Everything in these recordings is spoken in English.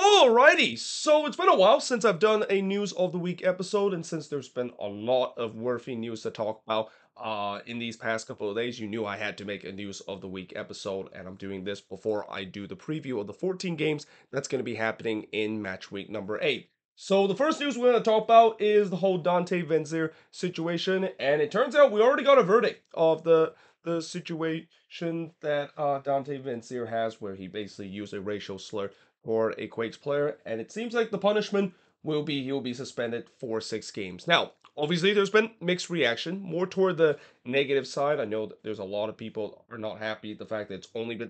Alrighty, so it's been a while since I've done a news of the week episode, and since there's been a lot of worthy news to talk about in these past couple of days, you knew I had to make a news of the week episode, and I'm doing this before I do the preview of the 14 games that's going to be happening in match week number 8. So the first news we're going to talk about is the whole Dante Vanzeir situation, and it turns out we already got a verdict of the situation that Dante Vanzeir has, where he basically used a racial slur for a Quakes player, and it seems like the punishment will be he'll be suspended for 6 games. Now, obviously, there's been mixed reaction, more toward the negative side. I know that there's a lot of people are not happy at the fact that it's only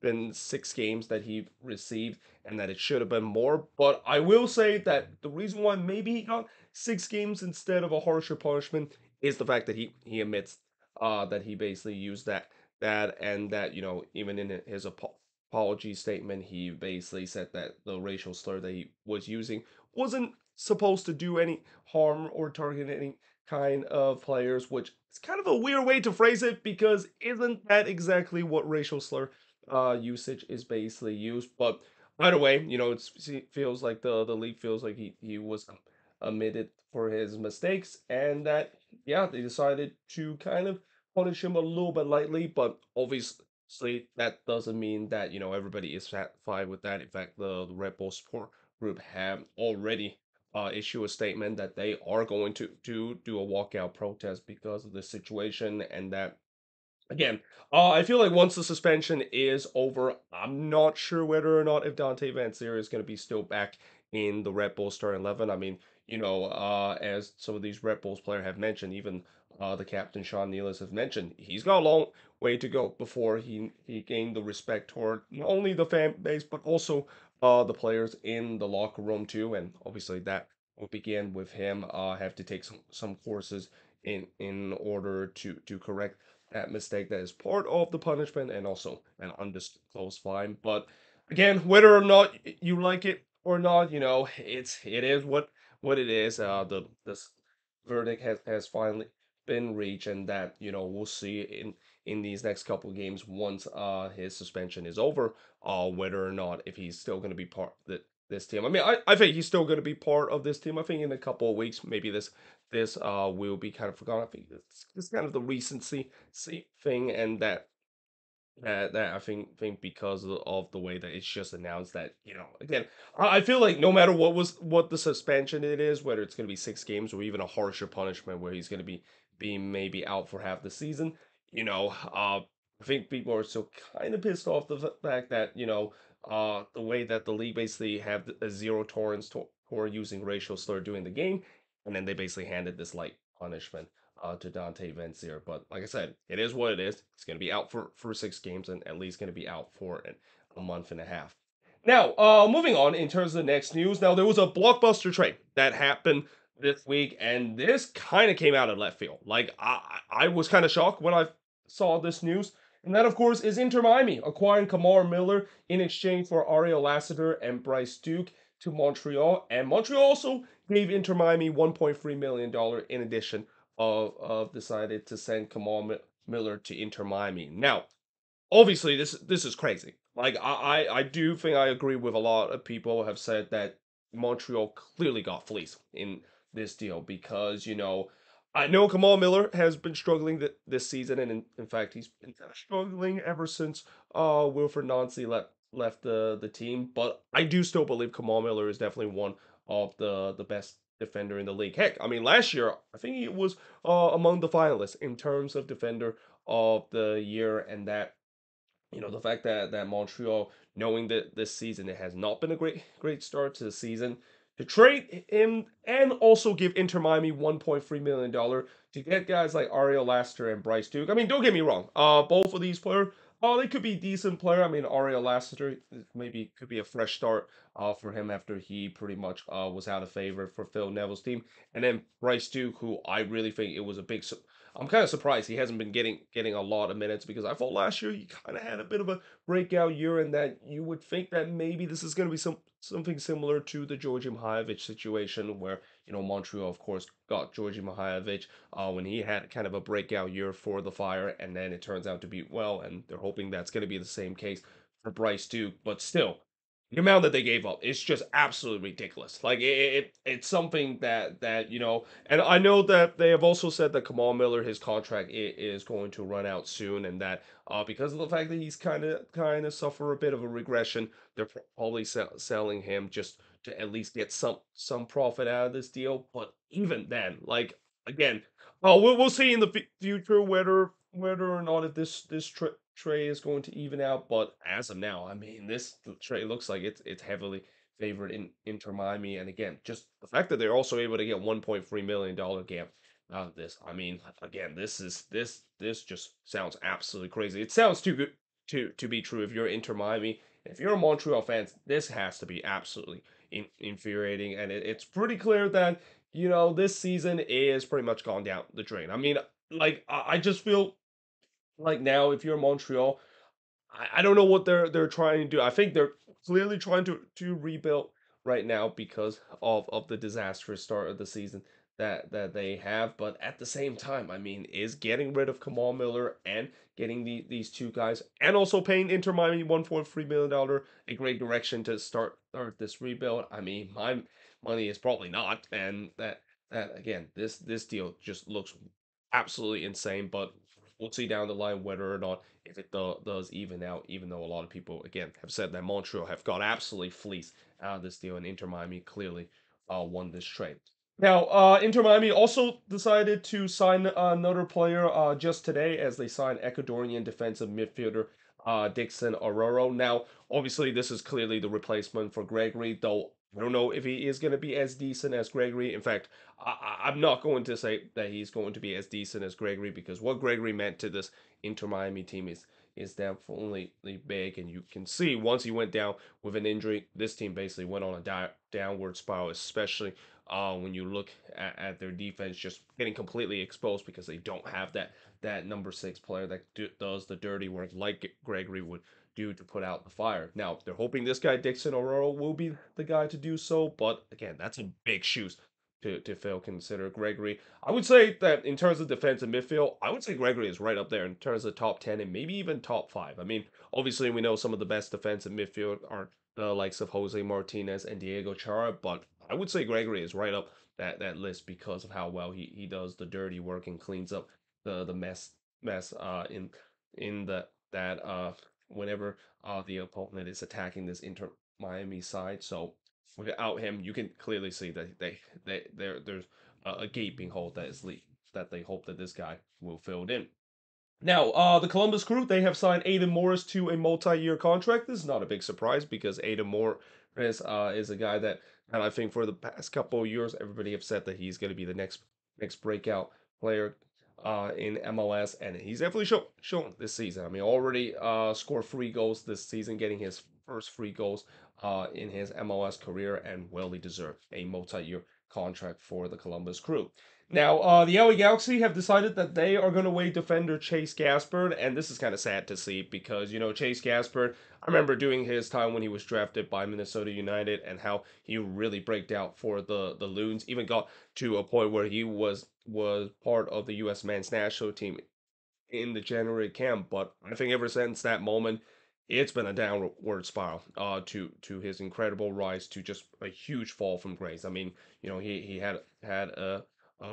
been 6 games that he received and that it should have been more. But I will say that the reason why maybe he got 6 games instead of a harsher punishment is the fact that he admits that he basically used that and that even in his apology statement, he basically said that the racial slur that he was using wasn't supposed to do any harm or target any kind of players, which is kind of a weird way to phrase it because isn't that exactly what racial slur usage is basically used? But either way, it feels like the league feels like he was admitted for his mistakes and that yeah they decided to kind of punish him a little bit lightly, but obviously that doesn't mean that everybody is satisfied with that. In fact, the Red Bull Sport Group have already issued a statement that they are going to do a walkout protest because of this situation, and that again, I feel like once the suspension is over, I'm not sure whether or not if Dante Vanzeir is going to be still back in the Red Bull starting 11. I mean, as some of these Red Bulls players have mentioned, even the captain Sean Nealis has mentioned, he's got a long way to go before he gained the respect toward not only the fan base but also the players in the locker room too. And obviously that will begin with him have to take some courses in order to correct that mistake that is part of the punishment and also an undisclosed fine. But again, whether or not you like it or not, it is what it is. The this verdict has finally been reached, and that we'll see in these next couple of games once his suspension is over, whether or not if he's still going to be part of this team. I mean, I think he's still going to be part of this team. I think in a couple of weeks, maybe this will be kind of forgotten. I think it's kind of the recency thing, and that I think because of the way that it's just announced that again, I feel like no matter what the suspension it is, whether it's going to be 6 games or even a harsher punishment where he's going to be maybe out for half the season, I think people are still kind of pissed off the fact that the way that the league basically have a zero tolerance toward using racial slur during the game, and then they basically handed this light punishment to Dante Vanzeir. But like I said, it is what it is. He's going to be out for 6 games and at least going to be out for a month and a half. Now, moving on in terms of the next news. Now, there was a blockbuster trade that happened this week, and this kind of came out of left field. Like, I was kind of shocked when I saw this news. And that, of course, is Inter Miami acquiring Kamar Miller in exchange for Ariel Lassiter and Bryce Duke to Montreal. And Montreal also gave Inter Miami $1.3 million in addition of decided to send Kamal Miller to Inter Miami. Now, obviously, this is crazy. Like I do think I agree with a lot of people have said that Montreal clearly got fleeced in this deal because I know Kamal Miller has been struggling this season, and in fact he's been kind of struggling ever since Wilfred Nancy left the team. But I do still believe Kamal Miller is definitely one of the best defender in the league. Heck, I mean last year I think he was among the finalists in terms of defender of the year, and that the fact that Montreal, knowing that this season it has not been a great start to the season, to trade him and also give Inter Miami $1.3 million to get guys like Ariel Lassiter and Bryce Duke. I mean, don't get me wrong. Both of these players, they could be decent player. I mean, Ariel Lassiter maybe could be a fresh start for him after he pretty much was out of favor for Phil Neville's team, and then Bryce Duke, who I really think it was a big I'm kind of surprised he hasn't been getting a lot of minutes because I thought last year he kind of had a bit of a breakout year, and that you would think that maybe this is going to be something similar to the Georgi Mihailovic situation, where Montreal of course got Georgi Mihailovic when he had kind of a breakout year for the Fire, and then it turns out to be well, and they're hoping that's going to be the same case for Bryce Duke, but still. the amount that they gave up is just absolutely ridiculous. Like it's something that and I know that they have also said that Kamal Miller, his contract is going to run out soon, and that because of the fact that he's kind of suffer a bit of a regression, they're probably selling him just to at least get some profit out of this deal. But even then, like again, we'll see in the future whether or not if this tray is going to even out. But as of now, I mean, this tray looks like it's heavily favored in Inter Miami. And again, just the fact that they're also able to get $1.3 million gap out of this. I mean, again, this just sounds absolutely crazy. It sounds too good to be true. If you're Inter Miami, if you're a Montreal fan, this has to be absolutely infuriating. And it's pretty clear that this season is pretty much gone down the drain. I mean, like I just feel like now if you're Montreal, I don't know what they're trying to do. I think they're clearly trying to rebuild right now because of the disastrous start of the season that they have. But at the same time, I mean, is getting rid of Kamal Miller and getting these two guys and also paying Inter Miami $1.3 million a great direction to start this rebuild? I mean, my money is probably not, and that again, this deal just looks absolutely insane. But we'll see down the line whether or not if it does even out, even though a lot of people, again, have said that Montreal have got absolutely fleeced out of this deal, and Inter Miami clearly won this trade. Now, Inter Miami also decided to sign another player just today as they signed Ecuadorian defensive midfielder Dixon Arroyo. Now, obviously, this is clearly the replacement for Gregory, though I don't know if he is going to be as decent as Gregory. In fact, I'm not going to say that he's going to be as decent as Gregory because what Gregory meant to this Inter Miami team is definitely big, and you can see once he went down with an injury, this team basically went on a downward spiral, especially when you look at their defense just getting completely exposed because they don't have that number 6 player that does the dirty work like Gregory would do to put out the fire. Now they're hoping this guy Dixon Aurora will be the guy to do so, but again, that's a big shoes to fill. Consider Gregory. I would say that in terms of defensive midfield, I would say Gregory is right up there in terms of top 10 and maybe even top 5. I mean, obviously we know some of the best defensive midfield are the likes of Jose Martinez and Diego Chara, but I would say Gregory is right up that list because of how well he does the dirty work and cleans up the mess in that whenever the opponent is attacking this Inter Miami side. So without him, you can clearly see that there's a gaping hole that they hope that this guy will fill it in. Now, the Columbus Crew, they have signed Aiden Morris to a multi-year contract. This is not a big surprise because Aiden Morris is a guy that I think for the past couple of years, everybody have said that he's going to be the next breakout player in MLS, and he's definitely shown this season. I mean, already scored 3 goals this season, getting his first 3 goals in his MLS career, and well deserved a multi-year contract for the Columbus Crew. Now, the LA Galaxy have decided that they are going to waive defender Chase Gaspard, and this is kind of sad to see because, Chase Gaspard, I remember doing his time when he was drafted by Minnesota United and how he really braked out for the Loons, even got to a point where he was part of the U.S. men's national team in the January camp. But I think ever since that moment, it's been a downward spiral to his incredible rise to just a huge fall from grace. I mean, he had a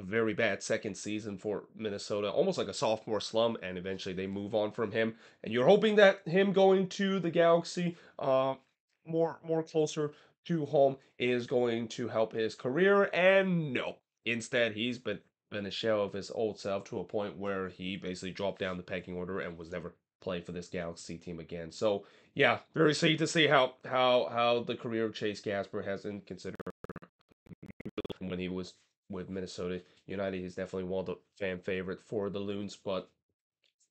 very bad second season for Minnesota, almost like a sophomore slump, and eventually they move on from him. And you're hoping that him going to the Galaxy, more closer to home, is going to help his career. And no, instead he's been a shell of his old self to a point where he basically dropped down the pecking order and was never playing for this Galaxy team again. So yeah, very sad to see how the career of Chase Gasper has been considered when he was with Minnesota United. He's definitely one of the fan favorite for the Loons, but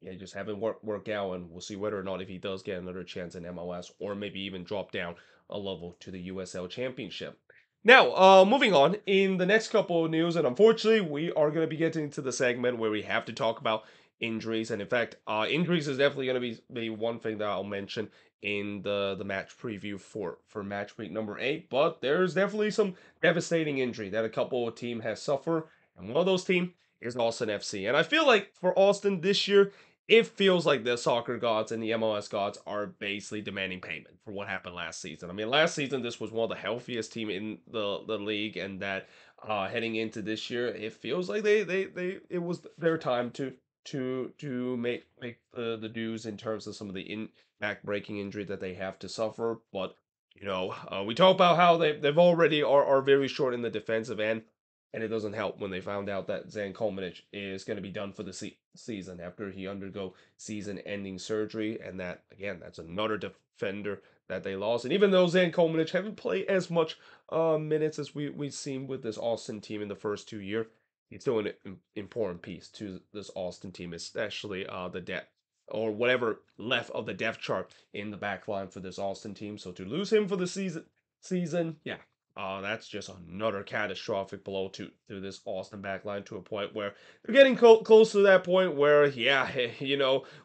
yeah, just haven't worked out, and we'll see whether or not if he does get another chance in MLS or maybe even drop down a level to the USL Championship. Now, moving on in the next couple of news, and unfortunately, we are going to be getting to the segment where we have to talk about injuries, and in fact, injuries is definitely going to be one thing that I'll mention in the match preview for match week number 8. But there's definitely some devastating injury that a couple of team has suffered, and one of those team is Austin FC. And I feel like for Austin this year, it feels like the soccer gods and the MLS gods are basically demanding payment for what happened last season. I mean, last season this was one of the healthiest team in the league, and that heading into this year, it feels like they it was their time to make the dues in terms of some of the back breaking injury that they have to suffer. But we talk about how they've already are very short in the defensive end, and it doesn't help when they found out that Zan Komanic is going to be done for the season after he undergo season-ending surgery, and that again, that's another defender that they lost. And even though Zan Komanic haven't played as much minutes as we've seen with this Austin team in the first 2 years, he's still an important piece to this Austin team, especially the depth or whatever left of the depth chart in the back line for this Austin team. So to lose him for the season, yeah, that's just another catastrophic blow to this Austin backline, to a point where they're getting close to that point where, yeah,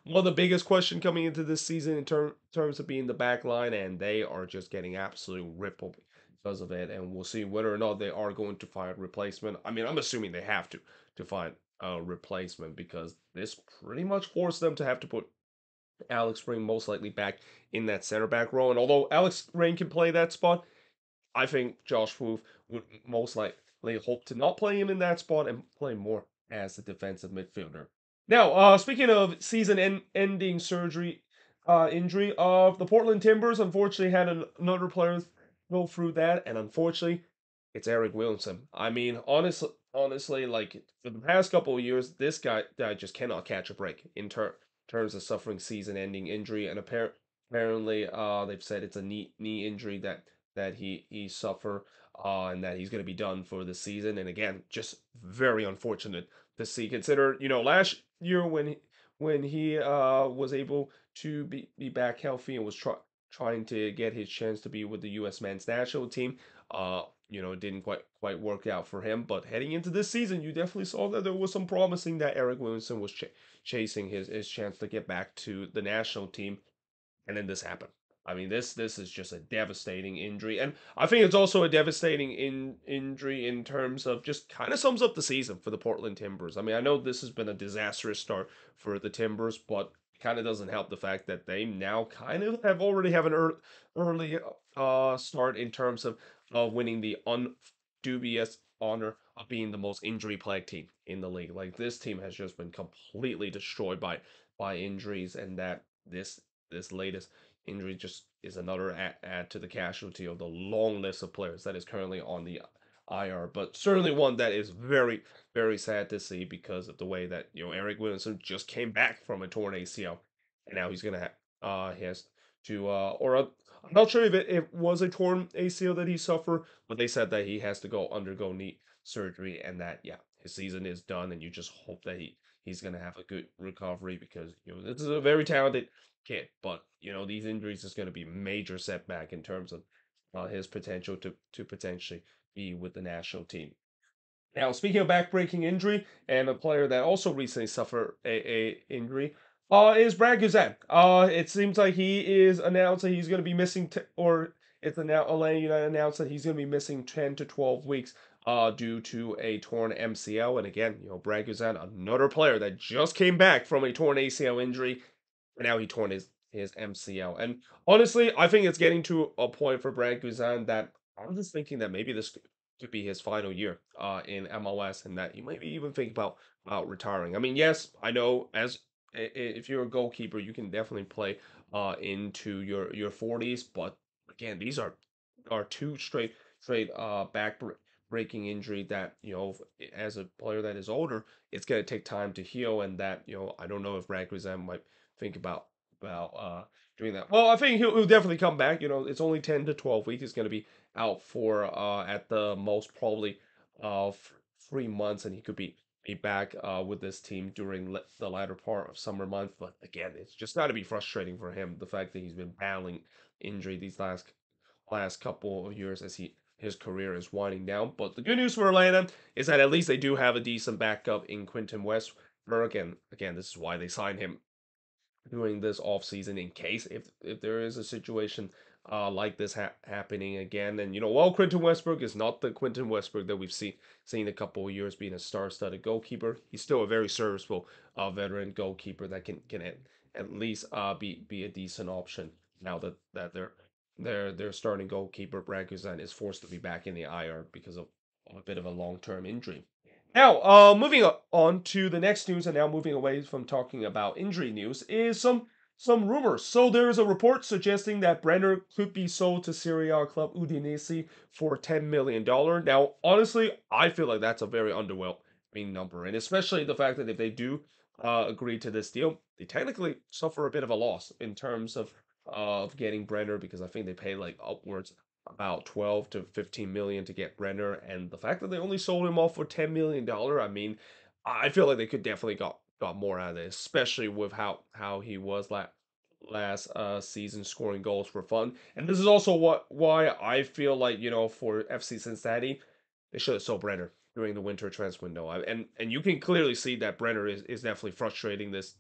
one of the biggest question coming into this season in terms of being the backline, and they are just getting absolutely rippled because of it. And we'll see whether or not they are going to find a replacement. I mean, I'm assuming they have to find a replacement, because this pretty much forced them to have to put Alex Ring most likely back in that center back role. And although Alex Ring can play that spot, I think Josh Wolf would most likely hope to not play him in that spot and play more as a defensive midfielder. Now, speaking of season-ending surgery, injury of the Portland Timbers, unfortunately had another player go through that, and unfortunately, it's Eric Williamson. I mean, honestly, like for the past couple of years, this guy just cannot catch a break in terms of suffering season-ending injury, and apparently, they've said it's a knee injury that he suffer, and that he's going to be done for the season. And again, just very unfortunate to see. Consider, last year when he was able to be back healthy and was trying to get his chance to be with the U.S. men's national team. It didn't quite work out for him. But heading into this season, you definitely saw that there was some promising that Eric Williamson was chasing his chance to get back to the national team, and then this happened. I mean, this is just a devastating injury, and I think it's also a devastating injury in terms of just kind of sums up the season for the Portland Timbers. I mean, I know this has been a disastrous start for the Timbers, but kind of doesn't help the fact that they now kind of already have an early start in terms of winning the undubious honor of being the most injury plagued team in the league. Like, this team has just been completely destroyed by injuries, and that this latest injury just is another add to the casualty of the long list of players that is currently on the IR. But certainly one that is very, very sad to see, because of the way that Eric Williamson just came back from a torn ACL, and now he's gonna he has to I'm not sure if it was a torn ACL that he suffered, but they said that he has to undergo knee surgery, and that, yeah, his season is done, and you just hope that he's gonna have a good recovery, because this is a very talented kid, but these injuries is going to be a major setback in terms of his potential to potentially be with the national team. Now, speaking of backbreaking injury, and a player that also recently suffered a injury, is Brad Guzan. It seems like he is announced that he's going to be missing, or it's now Atlanta United announced that he's going to be missing 10 to 12 weeks due to a torn MCL. And again, Brad Guzan, another player that just came back from a torn ACL injury, and now he torn his MCL. And honestly, I think it's getting to a point for Brad Guzan that I'm just thinking that maybe this could be his final year in MLS, and that he might even think about retiring. I mean, yes, I know, as if you're a goalkeeper, you can definitely play into your 40s, but again, these are two straight back breaking injury that, as a player that is older, it's going to take time to heal, and that, I don't know if Brad Guzan might think about doing that. Well, I think he'll definitely come back. It's only 10 to 12 weeks. He's going to be out for at the most probably 3 months, and he could be back with this team during the latter part of summer month. But again, it's just got to be frustrating for him, the fact that he's been battling injury these last couple of years as his career is winding down. But the good news for Atlanta is that at least they do have a decent backup in Quentin Westberg. And again, this is why they signed him during this off season, in case if there is a situation like this happening again. And while Quentin Westbrook is not the Quentin Westbrook that we've seen a couple of years being a star-studded goalkeeper, he's still a very serviceable veteran goalkeeper that can at least be a decent option now that their starting goalkeeper Brad Guzan is forced to be back in the IR because of a bit of a long-term injury. Now, moving on to the next news, and now moving away from talking about injury news, is some rumors. So there is a report suggesting that Brenner could be sold to Serie A club Udinese for $10 million. Now, honestly, I feel like that's a very underwhelming number, and especially the fact that if they do agree to this deal, they technically suffer a bit of a loss in terms of getting Brenner, because I think they pay like upwards about 12 to 15 million to get Brenner, and the fact that they only sold him off for $10 million, I mean, I feel like they could definitely got more out of it, especially with how he was last season scoring goals for fun. And this is also why I feel like, for FC Cincinnati, they should have sold Brenner during the winter transfer window. And you can clearly see that Brenner is definitely frustrating this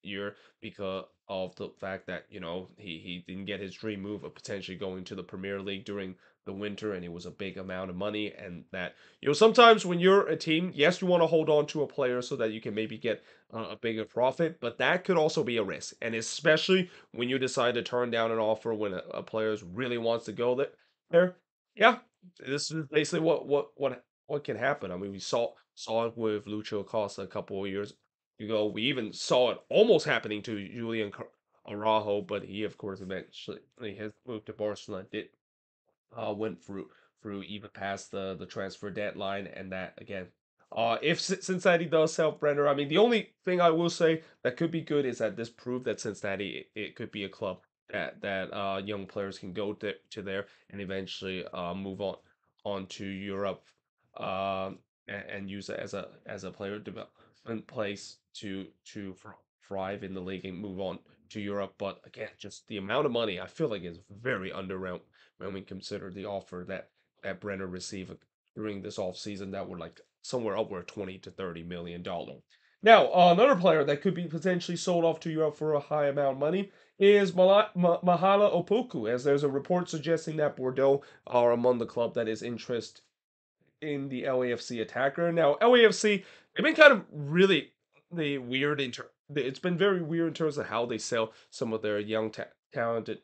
year because of the fact that he didn't get his dream move of potentially going to the Premier League during the winter, and it was a big amount of money. And that sometimes when you're a team, yes, you want to hold on to a player so that you can maybe get a bigger profit, but that could also be a risk. And especially when you decide to turn down an offer when a player really wants to go there, yeah, this is basically what can happen. I mean, we saw it with Lucho Acosta a couple of years ago. We even saw it almost happening to Julian Araujo, but he, of course, eventually his move to Barcelona did went through even past the transfer deadline, and that again. If Cincinnati does sell Brenner, I mean, the only thing I will say that could be good is that this proved that Cincinnati it could be a club that young players can go to there and eventually move on to Europe, and use it as a player development place to thrive in the league and move on to Europe. But again, just the amount of money I feel like is very underwhelming when we consider the offer that Brenner received during this offseason that were like somewhere upward 20 to $30 million. Now, another player that could be potentially sold off to Europe for a high amount of money is Mahala Opoku, as there's a report suggesting that Bordeaux are among the club that is interested in the LAFC attacker. Now, LAFC, they've been kind of really weird it's been very weird in terms of how they sell some of their young talented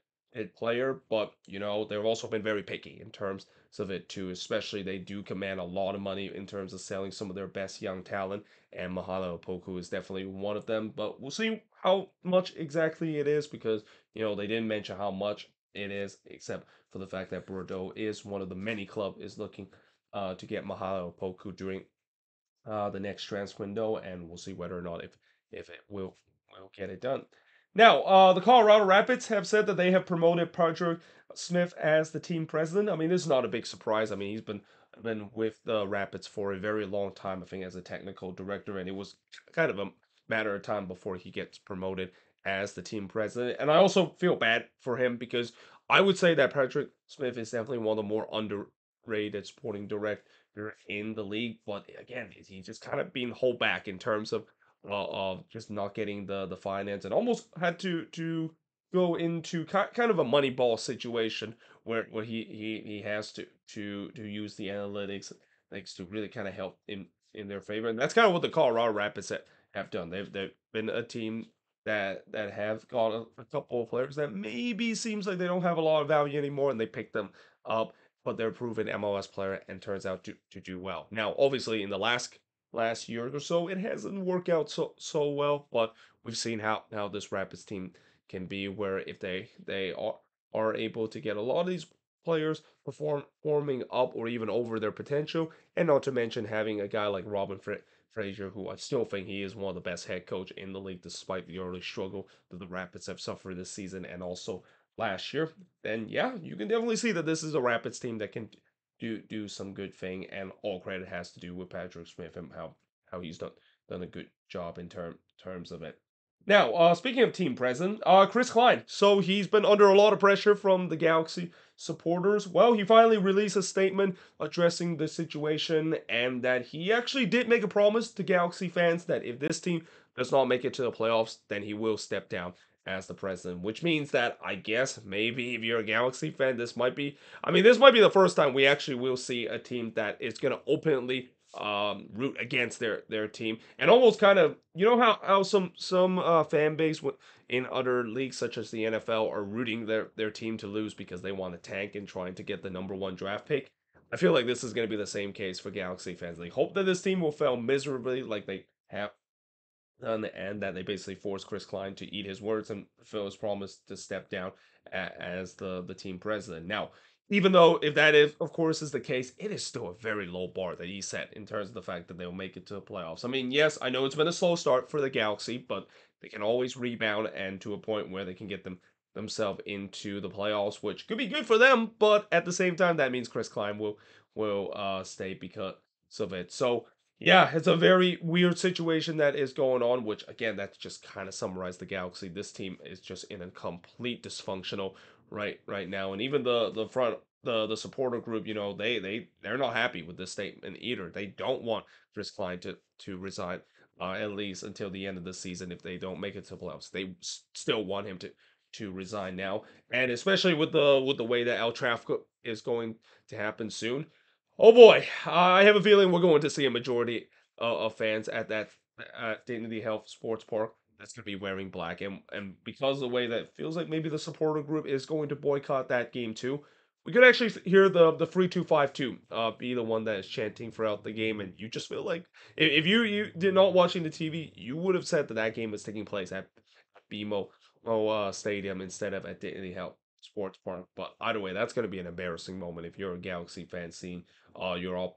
player, but they've also been very picky in terms of it too. Especially they do command a lot of money in terms of selling some of their best young talent, and Mahala Opoku is definitely one of them. But we'll see how much exactly it is, because they didn't mention how much it is, except for the fact that Bordeaux is one of the many club is looking to get Mahala Opoku during the next transfer window, and we'll see whether or not if it will get it done. Now, the Colorado Rapids have said that they have promoted Patrick Smith as the team president. I mean, this is not a big surprise. I mean, he's been with the Rapids for a very long time, I think, as a technical director, and it was kind of a matter of time before he gets promoted as the team president. And I also feel bad for him, because I would say that Patrick Smith is definitely one of the more underrated sporting director in the league. But again, he's just kind of being held back in terms of just not getting the finance, and almost had to go into kind of a money ball situation where he has to use the analytics to really kind of help in their favor. And that's kind of what the Colorado Rapids have done. They've been a team that have got a couple of players that maybe seems like they don't have a lot of value anymore, and they pick them up, but they're a proven MLS player and turns out to do well. Now, obviously, in the last year or so, it hasn't worked out so well, but we've seen how this Rapids team can be, where if they are able to get a lot of these players performing up or even over their potential, and not to mention having a guy like Robin Fraser, who I still think he is one of the best head coach in the league, despite the early struggle that the Rapids have suffered this season and also last year. Then yeah, you can definitely see that this is a Rapids team that can do some good thing, and all credit has to do with Patrick Smith and how he's done a good job in terms of it. Now, speaking of team president, Chris Klein. So he's been under a lot of pressure from the Galaxy supporters. Well, he finally released a statement addressing the situation, and that he actually did make a promise to Galaxy fans that if this team does not make it to the playoffs, then he will step down as the president, which means that I guess maybe if you're a Galaxy fan, this might be the first time we actually will see a team that is going to openly root against their team, and almost kind of, how some fan base in other leagues such as the NFL are rooting their team to lose because they want to tank and trying to get the number one draft pick. I feel like this is going to be the same case for Galaxy fans. They hope that this team will fail miserably, like they have on the end, that they basically forced Chris Klein to eat his words and fulfill his promise to step down as the team president. Now, even though if that is, of course, is the case, it is still a very low bar that he set in terms of the fact that they'll make it to the playoffs. I mean, yes, I know it's been a slow start for the Galaxy, but they can always rebound and to a point where they can get themselves into the playoffs, which could be good for them. But at the same time, that means Chris Klein will stay because of it. So yeah, it's a very weird situation that is going on, which again, that's just kind of summarized the Galaxy. This team is just in a complete dysfunctional right now. And even the supporter group, they're not happy with this statement either. They don't want Chris Klein to resign at least until the end of the season if they don't make it to playoffs. They still want him to resign now. And especially with the way that El Trafico is going to happen soon. Oh boy, I have a feeling we're going to see a majority of fans at that Dignity Health Sports Park that's going to be wearing black, and because of the way that it feels like maybe the supporter group is going to boycott that game too, we could actually hear the 3252 be the one that is chanting throughout the game, and you just feel like if you did not watching the TV, you would have said that that game was taking place at BMO Stadium instead of at Dignity Health Sports Park. But either way, that's going to be an embarrassing moment if you're a Galaxy fan seeing your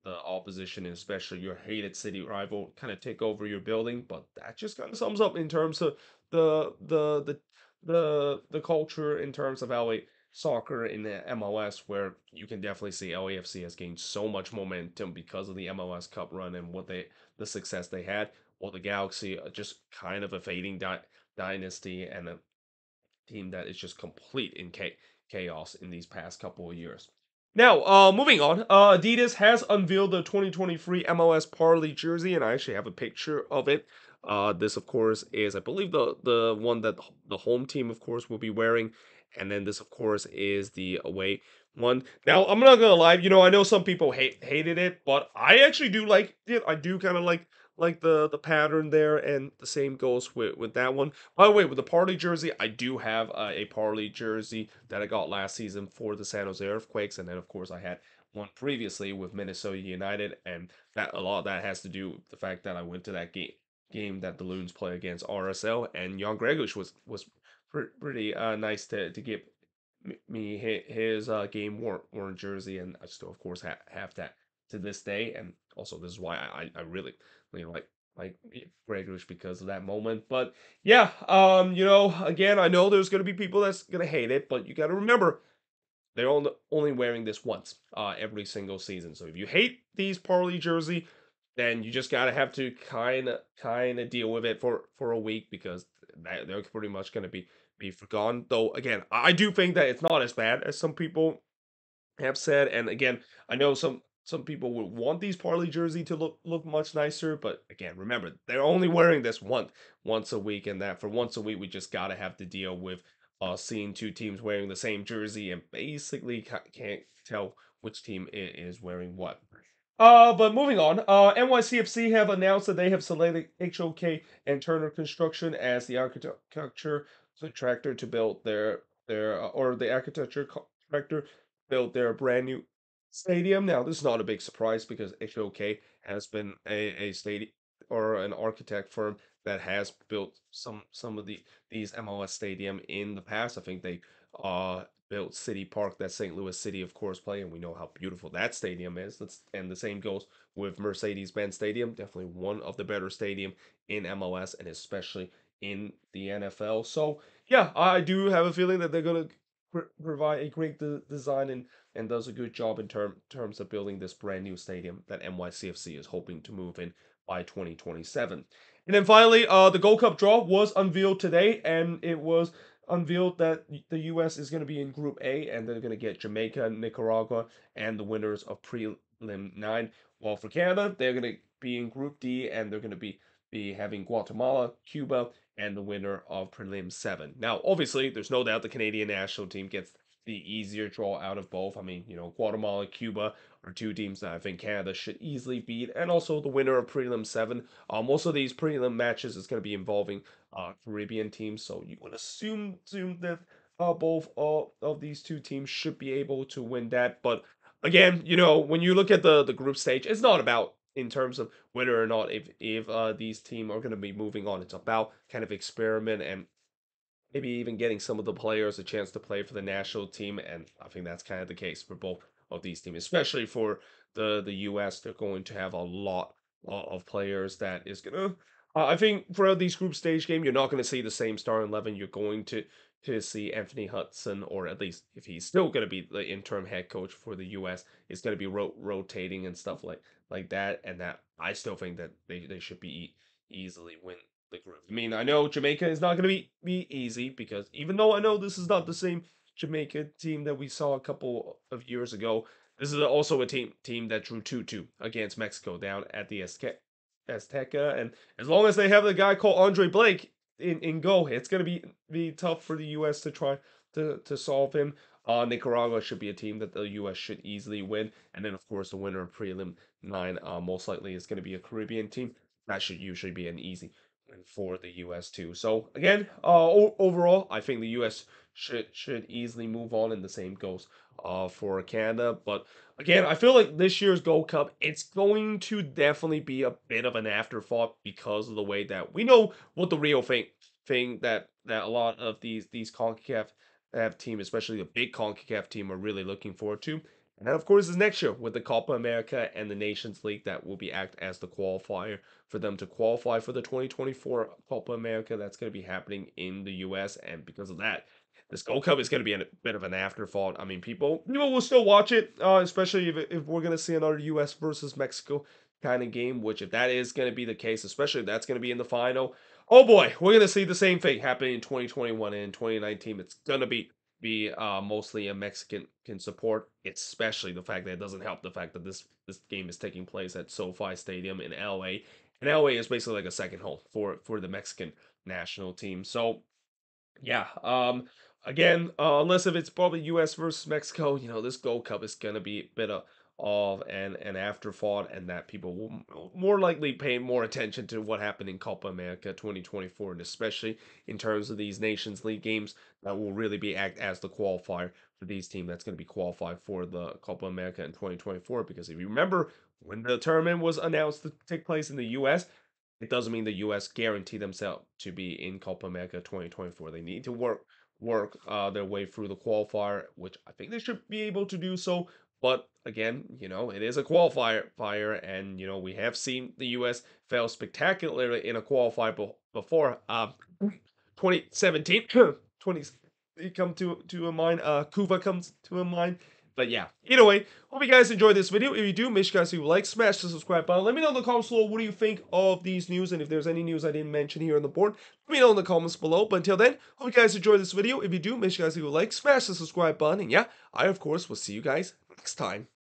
the opposition and especially your hated city rival kind of take over your building. But that just kind of sums up in terms of the the the the culture in terms of LA soccer in the MLS, where you can definitely see LAFC has gained so much momentum because of the MLS Cup run and the success they had. While the Galaxy are just kind of a fading dynasty and a team that is just complete in chaos in these past couple of years. Now, moving on, Adidas has unveiled the 2023 MLS Parlay jersey, and I actually have a picture of it. This, of course, is I believe the one that the home team, of course, will be wearing, and then this, of course, is the away one. Now, I'm not gonna lie, I know some people hated it, but I actually do like it. I do kind of like the pattern there, and the same goes with that one. By the way, with the Parlay jersey, I do have a Parlay jersey that I got last season for the San Jose Earthquakes, and then of course I had one previously with Minnesota United, and that a lot of that has to do with the fact that I went to that game that the Loons play against RSL, and Jan Gregus was pretty nice to give me his game worn jersey, and I still of course have that to this day, and also this is why I really like Gregory because of that moment. But yeah, again, I know there's gonna be people that's gonna hate it, but you gotta remember they're only wearing this once every single season. So if you hate these Parley jersey, then you just gotta have to kind of deal with it for a week because they're pretty much gonna be forgotten. Though again, I do think that it's not as bad as some people have said. And again, I know some people would want these Parley jersey to look much nicer, but again, remember they're only wearing this once a week, and that for once a week we just gotta have to deal with seeing two teams wearing the same jersey and basically can't tell which team is wearing what. But moving on, NYCFC have announced that they have selected HOK and Turner Construction as the architecture contractor to build or the architecture contractor build their brand new stadium. Now, this is not a big surprise because HOK has been a stadium or an architect firm that has built some of these MLS stadium in the past. I think they built City Park that St. Louis City, of course, play, and we know how beautiful that stadium is. And the same goes with Mercedes-Benz Stadium, definitely one of the better stadium in MLS and especially in the NFL. So yeah, I do have a feeling that they're gonna provide a great design and does a good job in terms of building this brand new stadium that NYCFC is hoping to move in by 2027. And then finally, the Gold Cup draw was unveiled today, and it was unveiled that the U.S. is going to be in Group A, and they're going to get Jamaica, Nicaragua, and the winners of Prelim 9. While for Canada, they're going to be in Group D, and they're going to be be having Guatemala, Cuba, and the winner of Prelim 7. Now, obviously, there's no doubt the Canadian national team gets the easier draw out of both. I mean, Guatemala, Cuba are two teams that I think Canada should easily beat, and also the winner of Prelim 7. Most of these prelim matches is going to be involving Caribbean teams, so you would assume that both of these two teams should be able to win that. But again, when you look at the group stage, it's not about in terms of whether or not if these teams are going to be moving on. It's about kind of experiment and maybe even getting some of the players a chance to play for the national team. And I think that's kind of the case for both of these teams, especially for the US. They're going to have a lot of players that is gonna. I think throughout these group stage game, you're not going to see the same starting 11. You're going to see Anthony Hudson, or at least if he's still going to be the interim head coach for the US, is going to be rotating and stuff like that. And that I still think that they should be easily win the group. I mean, I know Jamaica is not going to be easy because even though I know this is not the same Jamaica team that we saw a couple of years ago, this is also a team that drew 2-2 against Mexico down at the Azteca. And as long as they have the guy called Andre Blake in goal, it's going to be tough for the U.S. to try to solve him. Nicaragua should be a team that the U.S. should easily win. And then, of course, the winner of Prelim 9 most likely is going to be a Caribbean team. That should usually be an easy for the US too. So again, overall, I think the US should easily move on, and the same goes for Canada. But again, I feel like this year's Gold Cup, it's going to definitely be a bit of an afterthought because of the way that we know what the real thing that a lot of these CONCACAF team, especially the big CONCACAF team, are really looking forward to. And that, of course, is next year with the Copa America and the Nations League that will be act as the qualifier for them to qualify for the 2024 Copa America that's going to be happening in the US. And because of that, this Gold Cup is going to be a bit of an afterthought. I mean, people will still watch it, especially if we're going to see another US versus Mexico kind of game, which if that is going to be the case, especially if that's going to be in the final, oh boy, we're going to see the same thing happening in 2021 and in 2019. It's going to be mostly a Mexican can support, especially the fact that it doesn't help the fact that this game is taking place at SoFi Stadium in LA. And LA is basically like a second home for the Mexican national team. So yeah, again, unless if it's probably U.S. versus Mexico, this Gold Cup is gonna be a bit of an afterthought, and that people will more likely pay more attention to what happened in Copa America 2024, and especially in terms of these Nations League games that will really be act as the qualifier for these teams that's going to be qualified for the Copa America in 2024. Because if you remember when the tournament was announced to take place in the U.S., it doesn't mean the U.S. guarantee themselves to be in Copa America 2024. They need to work their way through the qualifier, which I think they should be able to do so. But again, it is a qualifier, and we have seen the U.S. fail spectacularly in a qualifier before. 2017, 20 come to a mind. Kuva comes to a mind. But yeah, either way, hope you guys enjoyed this video. If you do, make sure you guys leave a like, smash the subscribe button. Let me know in the comments below what do you think of these news, and if there's any news I didn't mention here on the board, let me know in the comments below. But until then, hope you guys enjoyed this video. If you do, make sure you guys leave a like, smash the subscribe button, and yeah, I of course will see you guys next time.